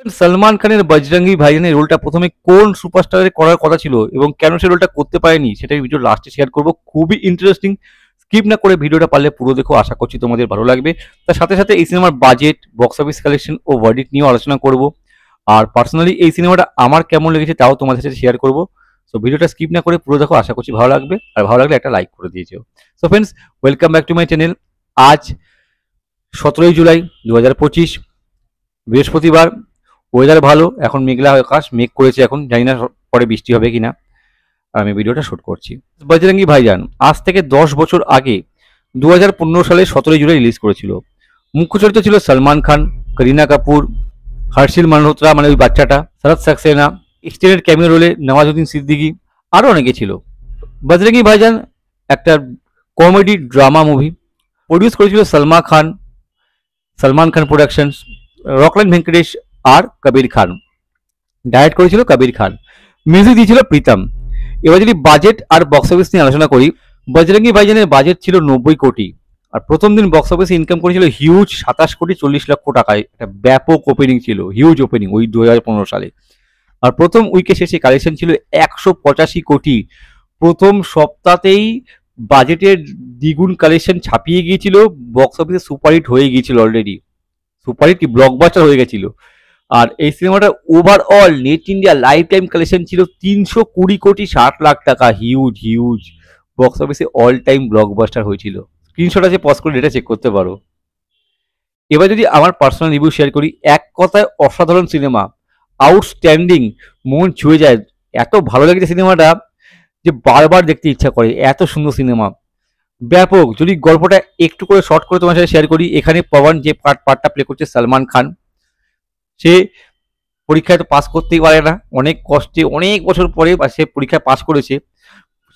সলমান খানের বজরঙ্গি ভাইজানের রোলটা প্রথমে কোন সুপারস্টারের করার কথা ছিল এবং কেন সে রোলটা করতে পারেনি সেটা ভিডিও লাস্টে শেয়ার করব। খুবই ইন্টারেস্টিং, স্কিপ না করে ভিডিওটা পারলে পুরো দেখো, আশা করছি তোমাদের ভালো লাগবে। তার সাথে সাথে এই সিনেমার বাজেট, বক্স অফিস কালেকশন ও ভার্ডিক্ট নিয়েও আলোচনা করব। আর পার্সোনালি এই সিনেমাটা আমার কেমন লেগেছে তাও তোমাদের সাথে শেয়ার করব। সো ভিডিওটা স্কিপ না করে পুরো দেখো, আশা করছি ভালো লাগবে। আর ভালো লাগলে একটা লাইক করে দিয়েছো। So friends, welcome back to my channel. আজ 17ই জুলাই 2025, বৃহস্পতিবার। ওয়েদার ভালো, এখন মেঘলা আকাশ, মেঘ করেছে এখন, জানি না পরে বৃষ্টি হবে কিনা। আর আমি ভিডিওটা শুট করছি। বজরঙ্গি ভাইজান আজ থেকে 10 বছর আগে 2015 সালে 17ই জুলাই রিলিজ করেছিল। মুখ্য চরিত্র ছিল সলমান খান, করিনা কাপুর, হর্ষিল মালহোত্রা মানে ওই বাচ্চাটা, শরৎ সাক্সেনা, এক্সটেন্ডেড ক্যামিও রোলে নওয়াজুদ্দিন সিদ্দিকী, আরও অনেকে ছিল। বজরঙ্গি ভাইজান একটা কমেডি ড্রামা মুভি। প্রডিউস করেছিল সলমান খান প্রোডাকশনস, রকলাইন ভেঙ্কটেশ আর কবির খান। ডাইরেক্ট করেছিল কবির খান, মিউজিক দিয়েছিল প্রীতম। এবার যদি বাজেট আর বক্স অফিস নিয়ে আলোচনা করি, বজরঙ্গি ভাইজানের বাজেট ছিল 90 কোটি, আর প্রথম দিন বক্স অফিসে ইনকাম করেছিল হিউজ 27 কোটি 40 লক্ষ টাকায়। একটা ব্যাপক ওপেনিং ছিল, হিউজ ওপেনিং ওই 2015 সালে। আর প্রথম উইকে শেষে কালেকশন ছিল 185 কোটি। প্রথম সপ্তাহতেই বাজেটের দ্বিগুণ কালেকশন ছাপিয়ে গিয়েছিল, বক্স অফিসে সুপারহিট হয়ে গিয়েছিল অলরেডি। সুপারহিট কি, ব্লকবাস্টার হয়ে গেছিল। আর এই সিনেমাটার overall net India life time collection ছিল 320 কোটি 60 লাখ টাকা। হিউজ হিউজ বক্স অফিসে অল টাইম ব্লকবাস্টার হয়েছিল। স্ক্রিনশট আছে, পজ করে ডেটা চেক করতে পারো। এবার যদি আমার পার্সোনাল রিভিউ শেয়ার করি, এক কথায় অসাধারণ সিনেমা, আউটস্ট্যান্ডিং, মন ছুঁয়ে যায়। এত ভালো লেগেছে সিনেমাটা যে বারবার দেখতে ইচ্ছা করে, এত সুন্দর সিনেমা, ব্যাপক। যদি গল্পটা একটু করে শর্ট করে তোমার সাথে শেয়ার করি, এখানে পবন যে পার্টটা প্লে করছে সলমান খান, সে পরীক্ষায় তো পাস করতেই পারে না, অনেক কষ্টে অনেক বছর পরে সে পরীক্ষায় পাস করেছে।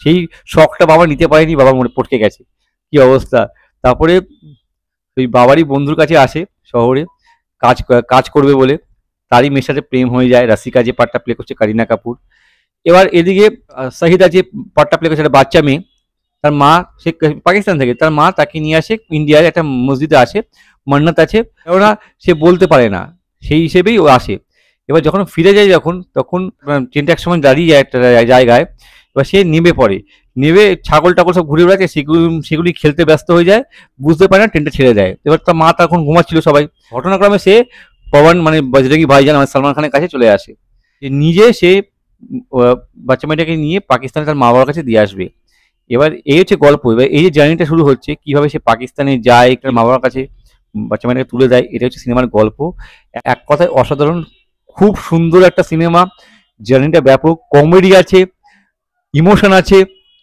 সেই শখটা বাবা নিতে পারেনি, বাবা মনে পড়কে গেছে, কি অবস্থা। তারপরে ওই বাবারই বন্ধুর কাছে আসে শহরে কাজ করবে বলে, তারই মেয়ের সাথে প্রেম হয়ে যায়। রাশিকা যে পার্টটা প্লে করছে করিনা কাপুর। এবার এদিকে শাহিদা যে পার্টটা প্লে করছে, একটা বাচ্চা মেয়ে, তার মা, সে পাকিস্তান থেকে, তার মা তাকে নিয়ে আসে ইন্ডিয়ার একটা মসজিদে আসে, মান্নাত আছে, কেননা সে বলতে পারে না, সেই হিসেবেই ও আসে। এবার যখন ফিরে যায়, তখন ট্রেনটা এক সময় দাঁড়িয়ে যায় একটা জায়গায়। এবার সে নেমে পড়ে, নেমে ছাগল টাগল সব ঘুরে বেড়াচ্ছে, সেগুলি খেলতে ব্যস্ত হয়ে যায়, বুঝতে পারে না, ট্রেনটা ছেড়ে দেয়। এবার তার মা তখন ঘুমাচ্ছিল সবাই। ঘটনাক্রমে সে পবন মানে বজরঙ্গি ভাইজান আমার সলমান খানের কাছে চলে আসে, যে নিজে সে বাচ্চা মেয়েটাকে নিয়ে পাকিস্তানে তার মা বাবার কাছে দিয়ে আসবে। এবার এই হচ্ছে গল্প। এবার এই যে জার্নিটা শুরু হচ্ছে, কিভাবে সে পাকিস্তানে যায়, তার মা বাবার কাছে বাচ্চা মেয়েটাকে তুলে দেয়, এটা হচ্ছে সিনেমার গল্প। এক কথায় অসাধারণ, খুব সুন্দর একটা সিনেমা। জার্নিটা ব্যাপক, কমেডি আছে, ইমোশন আছে,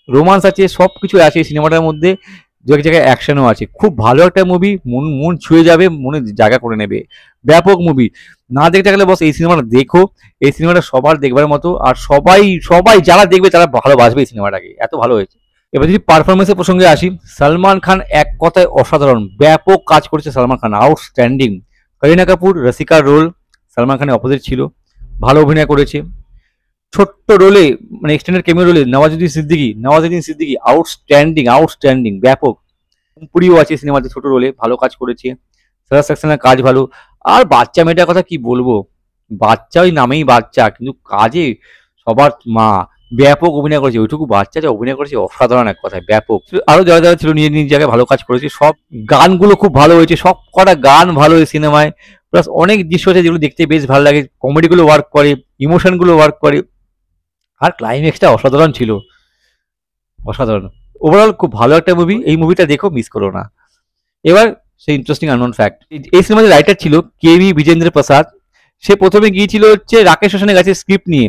রোমান্স আছে, সব কিছু আছে এই সিনেমাটার মধ্যে। দু এক জায়গায় অ্যাকশনও আছে। খুব ভালো একটা মুভি, মন ছুঁয়ে যাবে, মনে জায়গা করে নেবে, ব্যাপক মুভি। না দেখতে গেলে বস এই সিনেমাটা দেখো, এই সিনেমাটা সবার দেখবার মতো। আর সবাই সবাই যারা দেখবে তারা ভালোবাসবে এই সিনেমাটাকে, এত ভালো হয়েছে। এবার যদি পারফরমেন্সের প্রসঙ্গে আসি, সলমান খান এক কথায় অসাধারণ, ব্যাপক কাজ করেছে সলমান খান, আউটস্ট্যান্ডিং। করিনা কাপুর রসিকার রোল, সলমান খানের অপোজিট ছিল, ভালো অভিনয় করেছে। ছোট্ট রোলে মানে এক্সটেন্ডেড ক্যামিও রোলে নওয়াজুদ্দিন সিদ্দিকী আউটস্ট্যান্ডিং ব্যাপক। পুরিও আছে সিনেমাতে ছোট রোলে, ভালো কাজ করেছে। শরৎ সাক্সেনার কাজ ভালো। আর বাচ্চা মেয়েটার কথা কি বলবো, বাচ্চা ওই নামেই বাচ্চা, কিন্তু কাজে সবার মা, ব্যাপক অভিনয় করেছে। ওইটুকু বাচ্চা যা অভিনয় করেছে অসাধারণ, এক কথায় ব্যাপক। আরো যারা যারা ছিল নিজ জায়গায় ভালো কাজ করেছে। সব গানগুলো খুব ভালো হয়েছে, সব কটা গান ভালো এই সিনেমায়। প্লাস অনেক দৃশ্য আছে যেগুলো দেখতে বেশ ভালো লাগে, কমেডিগুলো ওয়ার্ক করে, ইমোশনগুলো ওয়ার্ক করে। আর ক্লাইম্যাক্সটা অসাধারণ ছিল, অসাধারণ। ওভারঅল খুব ভালো একটা মুভি, এই মুভিটা দেখো, মিস করো না। এবার সেই ইন্টারেস্টিং আননোন ফ্যাক্ট, এই সিনেমার রাইটার ছিল কেভি বিজেন্দ্র প্রসাদ। সে প্রথমে গিয়েছিল হচ্ছে রাকেশ রোশনের কাছে স্ক্রিপ্ট নিয়ে।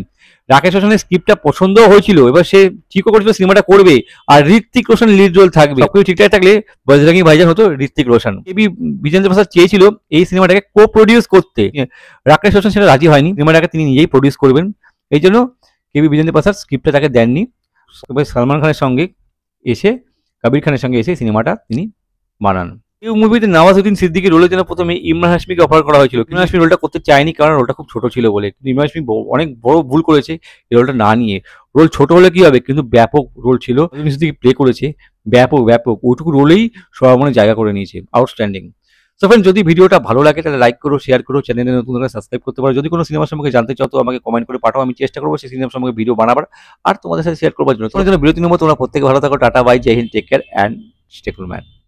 রাকেশ রোশনের স্ক্রিপ্টটা পছন্দও হয়েছিল, এবার সে ঠিকও করেছিল সিনেমাটা করবে, আর ঋত্বিক রোশন লিড রোল থাকবে। সবকিছু ঠিকঠাক থাকলে বজরঙ্গি ভাইজান হতো ঋত্বিক রোশন। কেভি বিজেন্দ্র প্রসাদ চেয়েছিল এই সিনেমাটাকে কো প্রডিউস করতে, রাকেশ রোশন সেটা রাজি হয়নি, সিনেমাটাকে তিনি নিজেই প্রডিউস করবেন। এই জন্য কেভি বিজেন্দ্র প্রসাদ স্ক্রিপ্টটা তাকে দেননি। সলমান খানের সঙ্গে এসে, কবির খানের সঙ্গে এসে সিনেমাটা তিনি বানান। এই মুভিতে নওয়াজুদ্দিন সিদ্দিকীর রোলের জন্য প্রথমে ইমরান হাশমিকে অফার করা হয়েছিল। ইমরান হাশমি রোলটা করতে চায়নি, কারণ রোলটা খুব ছোট ছিল বলে। কিন্তু ইমরান হাশমি অনেক বড় ভুল করেছে এই রোলটা না নিয়ে। রোল ছোট হলে কি হবে, কিন্তু ব্যাপক রোল ছিল, সিদ্দিকী প্লে করেছে ব্যাপক। ওইটুকু রোলেই সবার মনে জায়গা করে নিয়েছে, আউটস্ট্যান্ডিং। সো ফ্রেন্ড, যদি ভিডিওটা ভালো লাগে তাহলে লাইক করো, শেয়ার করো, চ্যানেলে নতুন হলে সাবস্ক্রাইব করতে পারো। যদি কোনো সিনেমা সম্পর্কে জানতে চাও তো আমাকে কমেন্ট করে পাঠাও, আমি চেষ্টা করবো সেই সিনেমা সম্পর্কে ভিডিও বানাবার আর তোমাদের সাথে শেয়ার করবার জন্য। তোমাদের জন্য বিরতি নেবো, তোমরা প্রত্যেকে ভালো থাকো, tata bye, Jai Hind, take care and stay cool man.